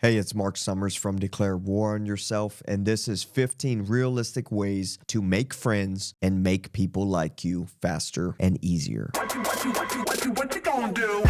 Hey, it's Mark Summers from Declare War on Yourself, and this is 15 realistic ways to make friends and make people like you faster and easier. What you gonna do?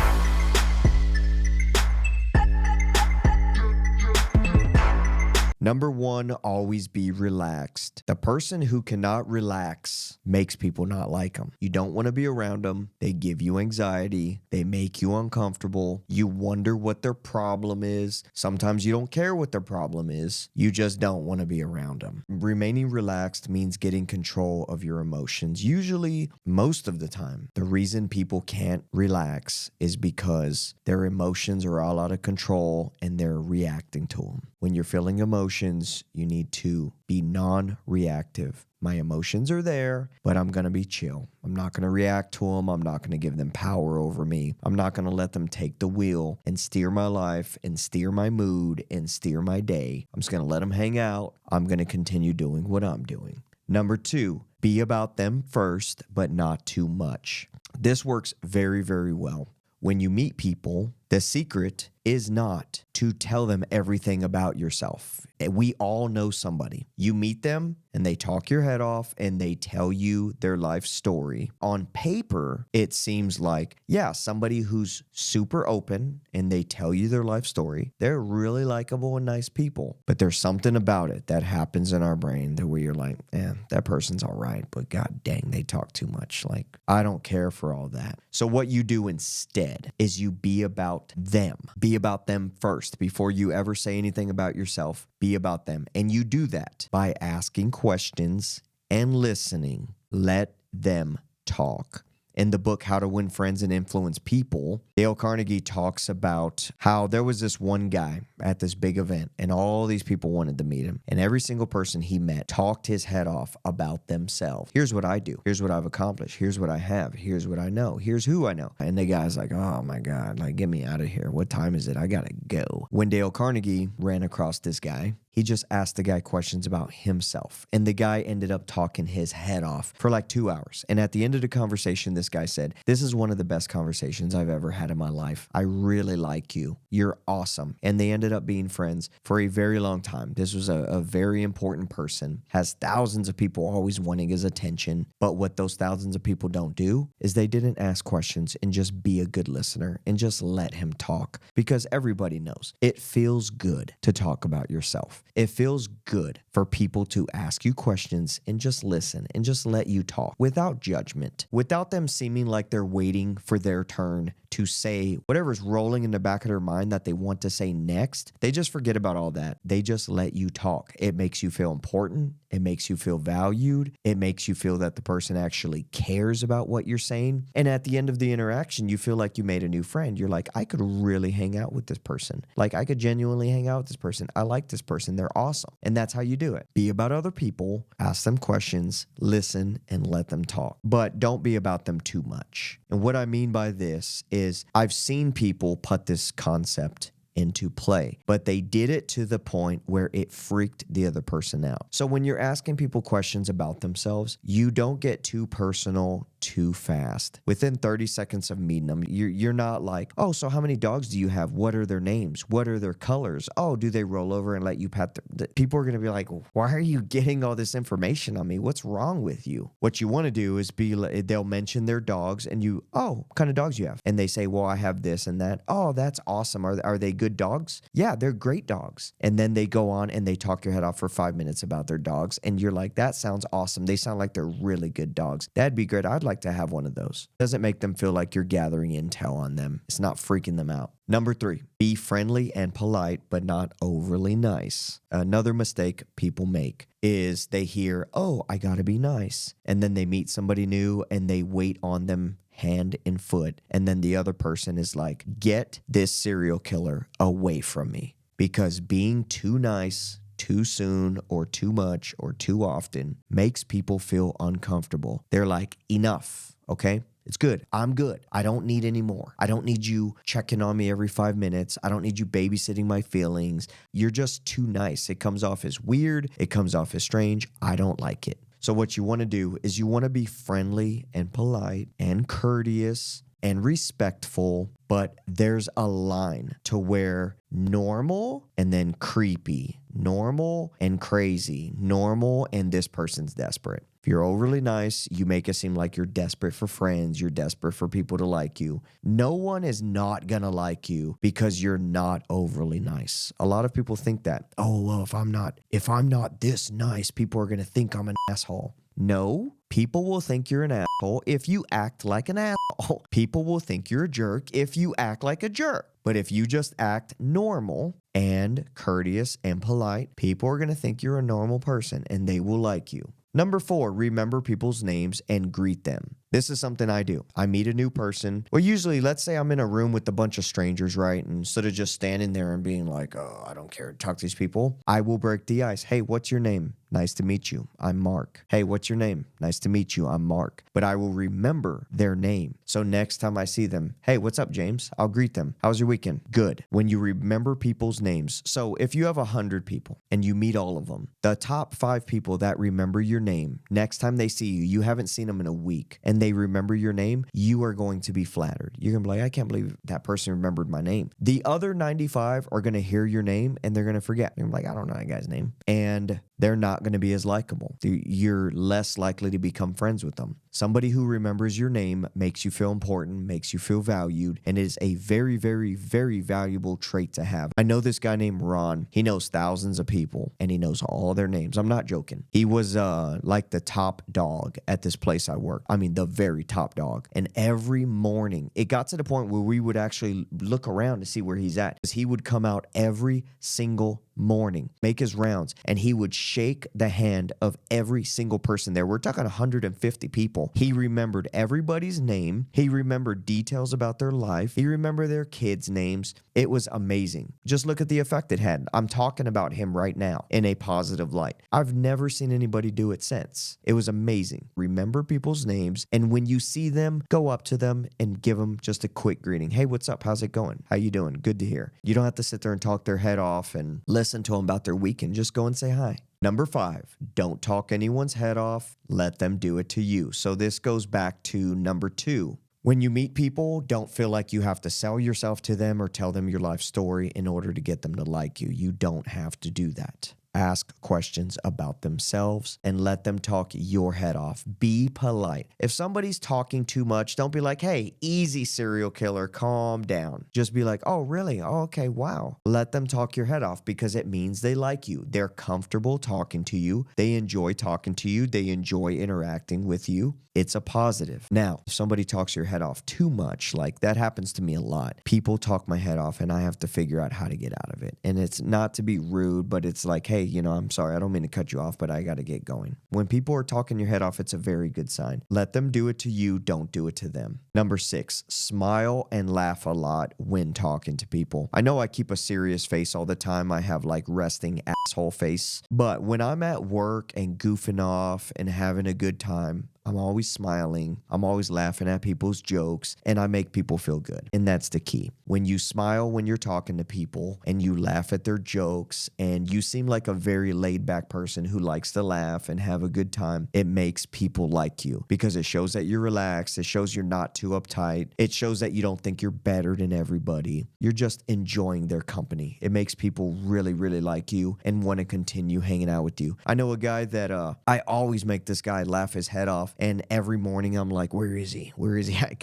Number one, always be relaxed. The person who cannot relax makes people not like them. You don't want to be around them. They give you anxiety. They make you uncomfortable. You wonder what their problem is. Sometimes you don't care what their problem is. You just don't want to be around them. Remaining relaxed means getting control of your emotions. Usually, most of the time, the reason people can't relax is because their emotions are all out of control and they're reacting to them. When you're feeling emotions, you need to be non-reactive. My emotions are there, but I'm going to be chill. I'm not going to react to them. I'm not going to give them power over me. I'm not going to let them take the wheel and steer my life and steer my mood and steer my day. I'm just going to let them hang out. I'm going to continue doing what I'm doing. Number two, be about them first, but not too much. This works very, very well. When you meet people, the secret is not to tell them everything about yourself. We all know somebody. You meet them and they talk your head off and they tell you their life story. On paper, it seems like, yeah, somebody who's super open and they tell you their life story. They're really likable and nice people. But there's something about it that happens in our brain that where you're like, that person's all right, but god dang, they talk too much. Like, I don't care for all that. So what you do instead is you be about them. Be about them first before you ever say anything about yourself. Be about them. And you do that by asking questions and listening. Let them talk. In the book, How to Win Friends and Influence People, Dale Carnegie talks about how there was this one guy at this big event and all these people wanted to meet him. And every single person he met talked his head off about themselves. Here's what I do. Here's what I've accomplished. Here's what I have. Here's what I know. Here's who I know. And the guy's like, oh my God, like, get me out of here. What time is it? I gotta go. When Dale Carnegie ran across this guy, he just asked the guy questions about himself. And the guy ended up talking his head off for like 2 hours. And at the end of the conversation, this guy said, this is one of the best conversations I've ever had in my life. I really like you. You're awesome. And they ended up being friends for a very long time. This was a very important person, has thousands of people always wanting his attention. But what those thousands of people don't do is they didn't ask questions and just be a good listener and just let him talk. Because everybody knows it feels good to talk about yourself. It feels good for people to ask you questions and just listen and just let you talk without judgment, without them seeming like they're waiting for their turn to say whatever's rolling in the back of their mind that they want to say next. They just forget about all that. They just let you talk. It makes you feel important. It makes you feel valued. It makes you feel that the person actually cares about what you're saying. And at the end of the interaction, you feel like you made a new friend. You're like, I could really hang out with this person. Like, I could genuinely hang out with this person. I like this person. They're awesome. And that's how you do it. Be about other people, ask them questions, listen, and let them talk. But don't be about them too much. And what I mean by this is I've seen people put this concept into play, but they did it to the point where it freaked the other person out. So when you're asking people questions about themselves, you don't get too personal too fast. Within 30 seconds of meeting them, you're not like, oh, so how many dogs do you have? What are their names? What are their colors? Oh, do they roll over and let you pet them? People are going to be like, why are you getting all this information on me? What's wrong with you? What you want to do is they'll mention their dogs and you, oh, what kind of dogs you have? And they say, well, I have this and that. Oh, that's awesome. Are they good dogs? Yeah, they're great dogs. And then they go on and they talk your head off for 5 minutes about their dogs. And you're like, that sounds awesome. They sound like they're really good dogs. That'd be great. I'd like to have one of those. Doesn't make them feel like you're gathering intel on them. It's not freaking them out. Number 3, be friendly and polite, but not overly nice. Another mistake people make is they hear, oh, I gotta be nice. And then they meet somebody new and they wait on them hand and foot. And then the other person is like, get this serial killer away from me. Because being too nice too soon or too much or too often makes people feel uncomfortable. They're like, enough, okay? It's good. I'm good. I don't need any more. I don't need you checking on me every 5 minutes. I don't need you babysitting my feelings. You're just too nice. It comes off as weird. It comes off as strange. I don't like it. So what you want to do is you want to be friendly and polite and courteous and respectful, but there's a line to where normal and then creepy, normal and crazy, normal and this person's desperate. If you're overly nice, you make it seem like you're desperate for friends, you're desperate for people to like you. No one is not gonna like you because you're not overly nice. A lot of people think that, oh, well, if I'm not this nice, people are gonna think I'm an asshole. No, people will think you're an asshole if you act like an asshole. People will think you're a jerk if you act like a jerk. But if you just act normal and courteous and polite, people are going to think you're a normal person and they will like you. Number 4, remember people's names and greet them. This is something I do. I meet a new person. Well, usually, let's say I'm in a room with a bunch of strangers, right? And instead of just standing there and being like, oh, I don't care to talk to these people, I will break the ice. Hey, what's your name? Nice to meet you. I'm Mark. Hey, what's your name? Nice to meet you. I'm Mark. But I will remember their name. So next time I see them, hey, what's up, James? I'll greet them. How's your weekend? Good. When you remember people's names. So if you have 100 people and you meet all of them, the top 5 people that remember your name, next time they see you, you haven't seen them in a week, and they remember your name, you are going to be flattered. You're going to be like, I can't believe that person remembered my name. The other 95 are going to hear your name and they're going to forget. They're like, I don't know that guy's name. And they're not going to be as likable. You're less likely to become friends with them. Somebody who remembers your name makes you feel important, makes you feel valued, and is a very, very, very valuable trait to have. I know this guy named Ron. He knows thousands of people, and he knows all their names. I'm not joking. He was like the top dog at this place I work. I mean, the very top dog. And every morning, it got to the point where we would actually look around to see where he's at, because he would come out every single morning, make his rounds, and he would shake the hand of every single person there. We're talking 150 people. He remembered everybody's name. He remembered details about their life. He remembered their kids' names. It was amazing. Just look at the effect it had. I'm talking about him right now in a positive light. I've never seen anybody do it since. It was amazing. Remember people's names, and when you see them, go up to them and give them just a quick greeting. Hey, what's up? How's it going? How you doing? Good to hear. You don't have to sit there and talk their head off and listen to them about their weekend. Just go and say hi. Number 5, don't talk anyone's head off. Let them do it to you. So this goes back to number 2. When you meet people, don't feel like you have to sell yourself to them or tell them your life story in order to get them to like you. You don't have to do that. Ask questions about themselves and let them talk your head off. Be polite. If somebody's talking too much, don't be like, hey, easy, serial killer, calm down. Just be like, oh, really? Oh, okay, wow. Let them talk your head off, because it means they like you. They're comfortable talking to you. They enjoy talking to you. They enjoy interacting with you. It's a positive. Now, if somebody talks your head off too much, like that happens to me a lot. People talk my head off and I have to figure out how to get out of it. And it's not to be rude, but it's like, hey, I'm sorry, I don't mean to cut you off, but I got to get going. When people are talking your head off, it's a very good sign. Let them do it to you. Don't do it to them. Number 6, smile and laugh a lot when talking to people. I know I keep a serious face all the time. I have like resting asshole face. But when I'm at work and goofing off and having a good time, I'm always smiling. I'm always laughing at people's jokes, and I make people feel good. And that's the key. When you smile when you're talking to people and you laugh at their jokes and you seem like a very laid back person who likes to laugh and have a good time, it makes people like you, because it shows that you're relaxed. It shows you're not too uptight. It shows that you don't think you're better than everybody. You're just enjoying their company. It makes people really, really like you and want to continue hanging out with you. I know a guy that I always make this guy laugh his head off. And every morning I'm like, where is he? Where is he? I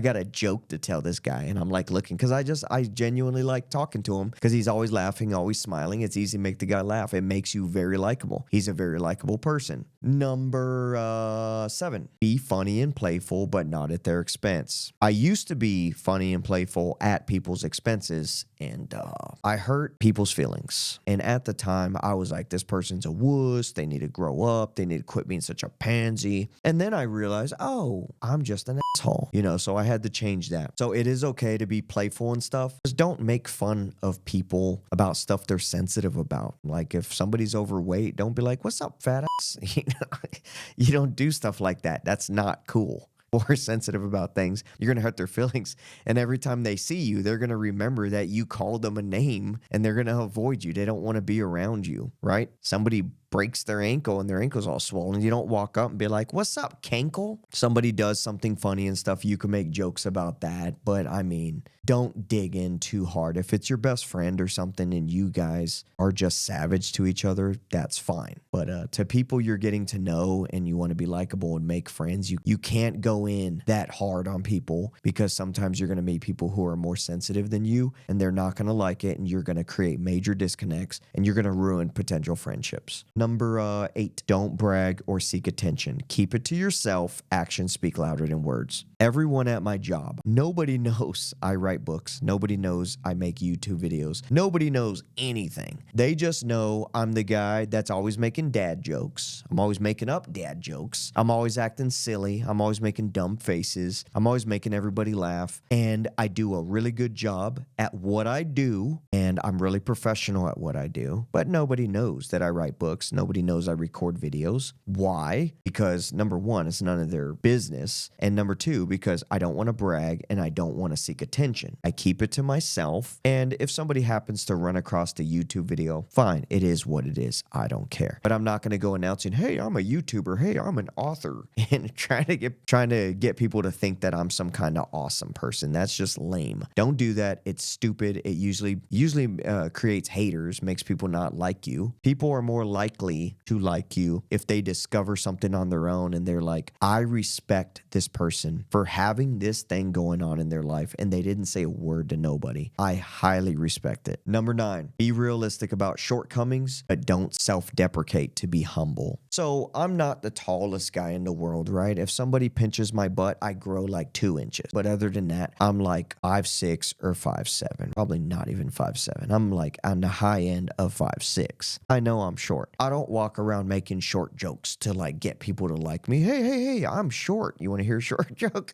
got a joke to tell this guy. And I'm like looking, because I genuinely like talking to him, because he's always laughing, always smiling. It's easy to make the guy laugh. It makes you very likable. He's a very likable person. Number 7, be funny and playful, but not at their expense. I used to be funny and playful at people's expenses, and I hurt people's feelings. And at the time, I was like, this person's a wuss. They need to grow up. They need to quit being such a pansy. And then I realized, oh, I'm just an asshole, so I had to change that. So it is okay to be playful and stuff. Just don't make fun of people about stuff they're sensitive about. Like if somebody's overweight, don't be like, what's up, fat ass? You don't do stuff like that. That's not cool. Or sensitive about things, you're going to hurt their feelings. And every time they see you, they're going to remember that you called them a name and they're going to avoid you. They don't want to be around you, right? Somebody breaks their ankle and their ankle's all swollen. You don't walk up and be like, what's up, cankle? Somebody does something funny and stuff, you can make jokes about that. But I mean, don't dig in too hard. If it's your best friend or something and you guys are just savage to each other, that's fine. But to people you're getting to know and you want to be likable and make friends, you can't go in that hard on people, because sometimes you're going to meet people who are more sensitive than you and they're not going to like it, and you're going to create major disconnects and you're going to ruin potential friendships. Number 8, don't brag or seek attention. Keep it to yourself. Actions speak louder than words. Everyone at my job, nobody knows I write books. Nobody knows I make YouTube videos. Nobody knows anything. They just know I'm the guy that's always making dad jokes. I'm always making up dad jokes. I'm always acting silly. I'm always making dumb faces. I'm always making everybody laugh. And I do a really good job at what I do. And I'm really professional at what I do. But nobody knows that I write books. Nobody knows I record videos. Why? Because number 1, it's none of their business. And number 2, because I don't want to brag and I don't want to seek attention. I keep it to myself. And if somebody happens to run across the YouTube video, fine, it is what it is. I don't care. But I'm not going to go announcing, hey, I'm a YouTuber. Hey, I'm an author. And trying to get people to think that I'm some kind of awesome person. That's just lame. Don't do that. It's stupid. It usually creates haters, makes people not like you. People are more likely to like you if they discover something on their own and they're like, I respect this person for having this thing going on in their life and they didn't say a word to nobody. I highly respect it. Number 9, be realistic about shortcomings, but don't self-deprecate to be humble. So I'm not the tallest guy in the world, right? If somebody pinches my butt, I grow like 2 inches. But other than that, I'm like 5'6" or 5'7". Probably not even 5'7". I'm like on the high end of 5'6". I know I'm short. I don't walk around making short jokes to like get people to like me. Hey, I'm short. You want to hear a short joke?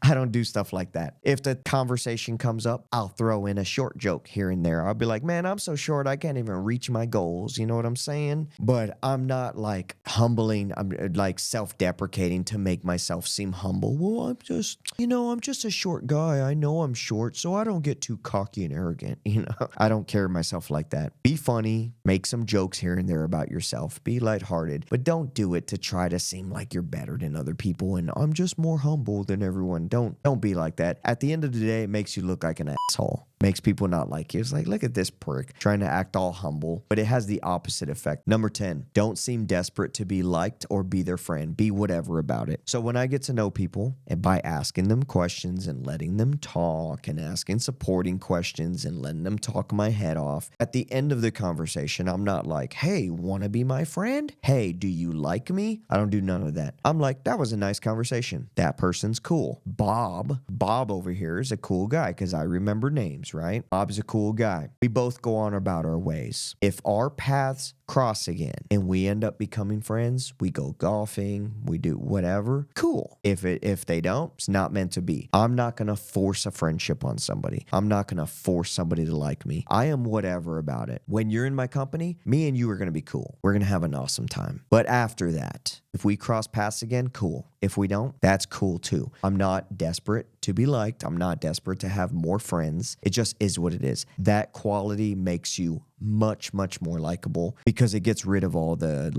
I don't do stuff like that. If the conversation comes up, I'll throw in a short joke here and there. I'll be like, man, I'm so short, I can't even reach my goals. You know what I'm saying? But I'm not like humbling. I'm like self-deprecating to make myself seem humble. Well, I'm just a short guy. I know I'm short, so I don't get too cocky and arrogant. I don't carry myself like that. Be funny, make some jokes here and there about yourself, be lighthearted, but don't do it to try to seem like you're better than other people and I'm just more humble than everyone. Don't be like that. At the end of the day, it makes you look like an asshole. Makes people not like you. It's like, look at this prick trying to act all humble, but it has the opposite effect. Number 10, don't seem desperate to be liked or be their friend. Be whatever about it. So when I get to know people, and by asking them questions and letting them talk and asking supporting questions and letting them talk my head off, at the end of the conversation, I'm not like, hey, want to be my friend? Hey, do you like me? I don't do none of that. I'm like, that was a nice conversation. That person's cool. Bob over here is a cool guy because I remember names, right? Bob's a cool guy. We both go on about our ways. If our paths cross again and we end up becoming friends, we go golfing, we do whatever, cool. If they don't, it's not meant to be. I'm not going to force a friendship on somebody. I'm not going to force somebody to like me. I am whatever about it. When you're in my company, me and you are going to be cool. We're going to have an awesome time. But after that, if we cross paths again, cool. If we don't, that's cool too. I'm not desperate to be liked. I'm not desperate to have more friends. It just is what it is. That quality makes you much, much more likable because it gets rid of all the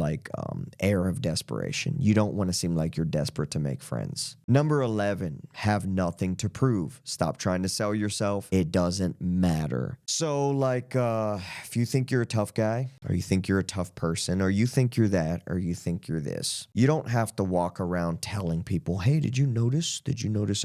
air of desperation. You don't want to seem like you're desperate to make friends. Number 11, have nothing to prove. Stop trying to sell yourself. It doesn't matter. So if you think you're a tough guy, or you think you're a tough person, or you think you're that, or you think you're this, you don't have to walk around telling people, hey, did you notice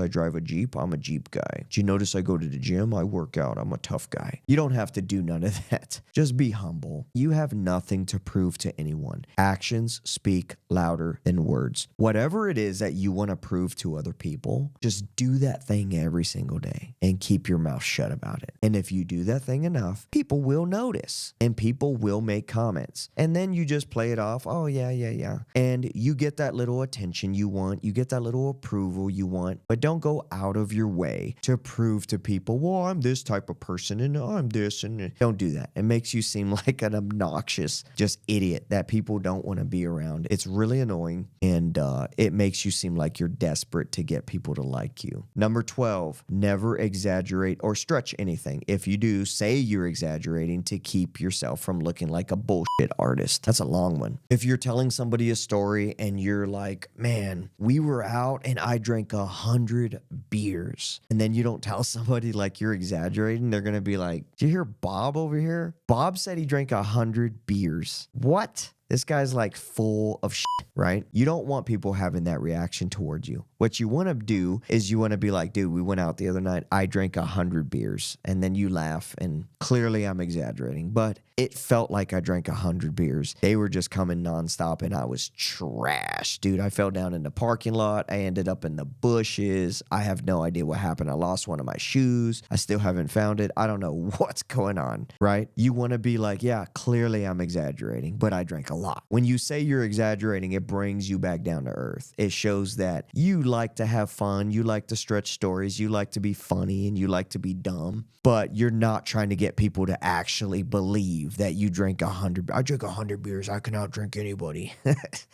I drive a Jeep? I'm a Jeep guy. Did you notice I go to the gym? I work out. I'm a tough guy. You don't have to do none of that. Just be humble. You have nothing to prove to anyone. Actions speak louder than words. Whatever it is that you want to prove to other people, just do that thing every single day and keep your mouth shut about it. And if you do that thing enough, people will notice and people will make comments. And then you just play it off. Oh, yeah. And you get that little attention you want. You get that little approval you want. But don't go out of your way to prove to people, well, I'm this type of person and I'm this. And don't do that. It makes makes you seem like an obnoxious, just idiot that people don't want to be around. It's really annoying, and it makes you seem like you're desperate to get people to like you. Number 12, never exaggerate or stretch anything. If you do, say you're exaggerating to keep yourself from looking like a bullshit artist. That's a long one. If you're telling somebody a story and you're like, man, we were out and I drank 100 beers, and then you don't tell somebody like you're exaggerating, they're going to be like, do you hear Bob over here? Bob said he drank 100 beers. What? This guy's like full of shit, right? You don't want people having that reaction towards you. What you want to do is you want to be like, dude, we went out the other night. I drank 100 beers. And then you laugh, and clearly I'm exaggerating, but it felt like I drank 100 beers. They were just coming nonstop, and I was trash, dude. I fell down in the parking lot. I ended up in the bushes. I have no idea what happened. I lost one of my shoes. I still haven't found it. I don't know what's going on, right? You want to be like, yeah, clearly I'm exaggerating, but I drank a lot. When you say you're exaggerating, it brings you back down to earth. It shows that you like to have fun, you like to stretch stories, you like to be funny, and you like to be dumb, but you're not trying to get people to actually believe that you drank 100. I drank 100 beers. I can outdrink anybody.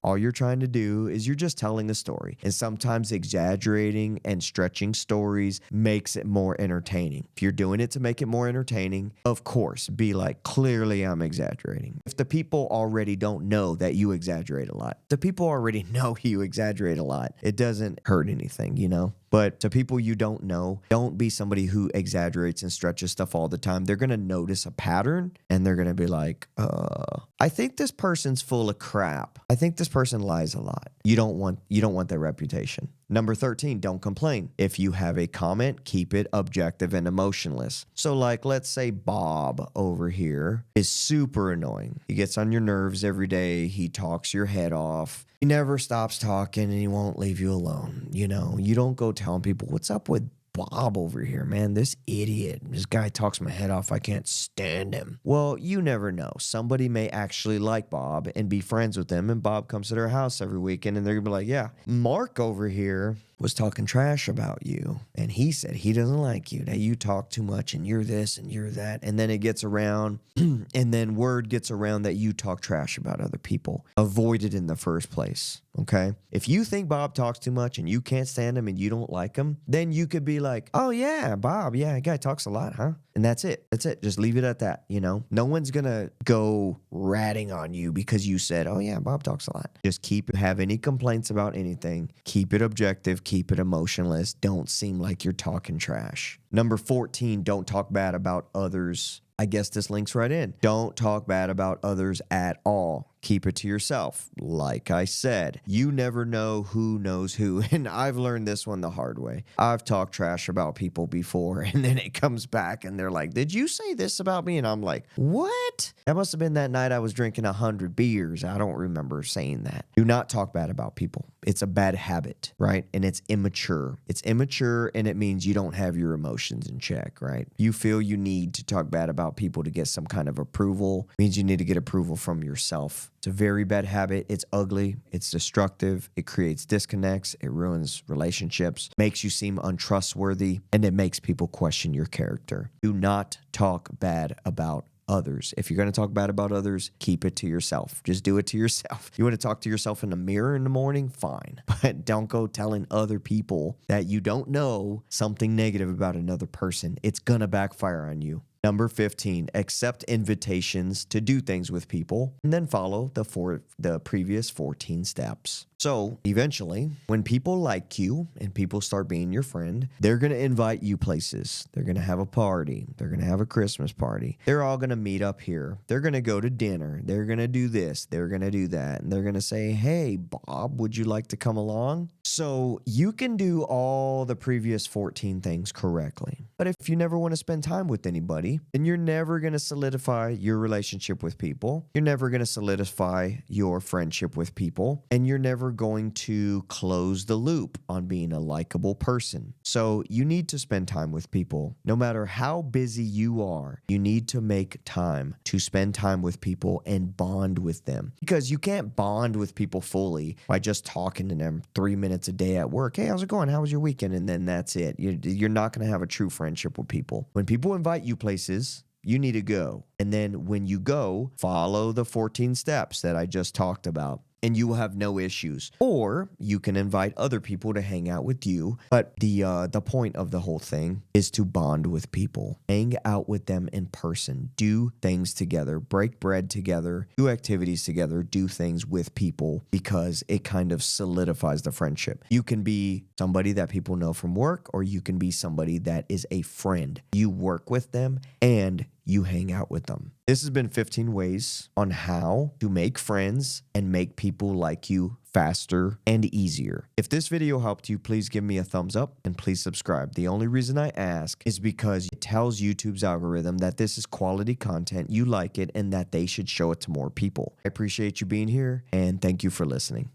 All you're trying to do is you're just telling a story. And sometimes exaggerating and stretching stories makes it more entertaining. If you're doing it to make it more entertaining, of course, be like, clearly I'm exaggerating. If the people already don't know that you exaggerate a lot, the people already know you exaggerate a lot. It doesn't hurt anything, you know? But to people you don't know, don't be somebody who exaggerates and stretches stuff all the time. They're going to notice a pattern and they're going to be like, I think this person's full of crap. I think this person lies a lot. You don't want their reputation. Number 13, don't complain. If you have a comment, keep it objective and emotionless. So like, let's say Bob over here is super annoying. He gets on your nerves every day. He talks your head off. He never stops talking and he won't leave you alone. You know, you don't go telling people, what's up with Bob over here, man? This idiot. This guy talks my head off. I can't stand him. Well, you never know. Somebody may actually like Bob and be friends with him, and Bob comes to their house every weekend, and they're going to be like, yeah, Mark over here was talking trash about you, and he said he doesn't like you, that you talk too much, and you're this, and you're that, and then it gets around, and then word gets around that you talk trash about other people. Avoid it in the first place, okay? If you think Bob talks too much, and you can't stand him, and you don't like him, then you could be like, oh yeah, Bob, yeah, that guy talks a lot, huh? And that's it. That's it. Just leave it at that, you know? No one's gonna go ratting on you because you said, oh yeah, Bob talks a lot. Just have any complaints about anything. Keep it objective. Keep it emotionless. Don't seem like you're talking trash. Number 14, don't talk bad about others. I guess this links right in. Don't talk bad about others at all. Keep it to yourself. Like I said, you never know who knows who. And I've learned this one the hard way. I've talked trash about people before, and then it comes back and they're like, did you say this about me? And I'm like, what? That must have been that night I was drinking 100 beers. I don't remember saying that. Do not talk bad about people. It's a bad habit, right? And it's immature. It's immature, and it means you don't have your emotions in check, right? You feel you need to talk bad about people to get some kind of approval. It means you need to get approval from yourself. It's a very bad habit. It's ugly. It's destructive. It creates disconnects. It ruins relationships, makes you seem untrustworthy, and it makes people question your character. Do not talk bad about others. If you're going to talk bad about others, keep it to yourself. Just do it to yourself. You want to talk to yourself in the mirror in the morning? Fine. But don't go telling other people that you don't know something negative about another person. It's going to backfire on you. Number 15, accept invitations to do things with people and then follow the previous 14 steps. So eventually, when people like you and people start being your friend, they're going to invite you places. They're going to have a party. They're going to have a Christmas party. They're all going to meet up here. They're going to go to dinner. They're going to do this. They're going to do that. And they're going to say, hey, Bob, would you like to come along? So you can do all the previous 14 things correctly. But if you never want to spend time with anybody, then you're never going to solidify your relationship with people. You're never going to solidify your friendship with people. And you're never going to close the loop on being a likable person. So you need to spend time with people. No matter how busy you are, you need to make time to spend time with people and bond with them. Because you can't bond with people fully by just talking to them 3 minutes a day at work. Hey, how's it going? How was your weekend? And then that's it. You're not going to have a true friendship with people. When people invite you places, you need to go. And then when you go, follow the 14 steps that I just talked about, and you will have no issues. Or you can invite other people to hang out with you. But the point of the whole thing is to bond with people. Hang out with them in person. Do things together. Break bread together. Do activities together. Do things with people, because it kind of solidifies the friendship. You can be somebody that people know from work, or you can be somebody that is a friend. You work with them and you hang out with them. This has been 15 ways on how to make friends and make people like you faster and easier. If this video helped you, please give me a thumbs up and please subscribe. The only reason I ask is because it tells YouTube's algorithm that this is quality content, you like it, and that they should show it to more people. I appreciate you being here, and thank you for listening.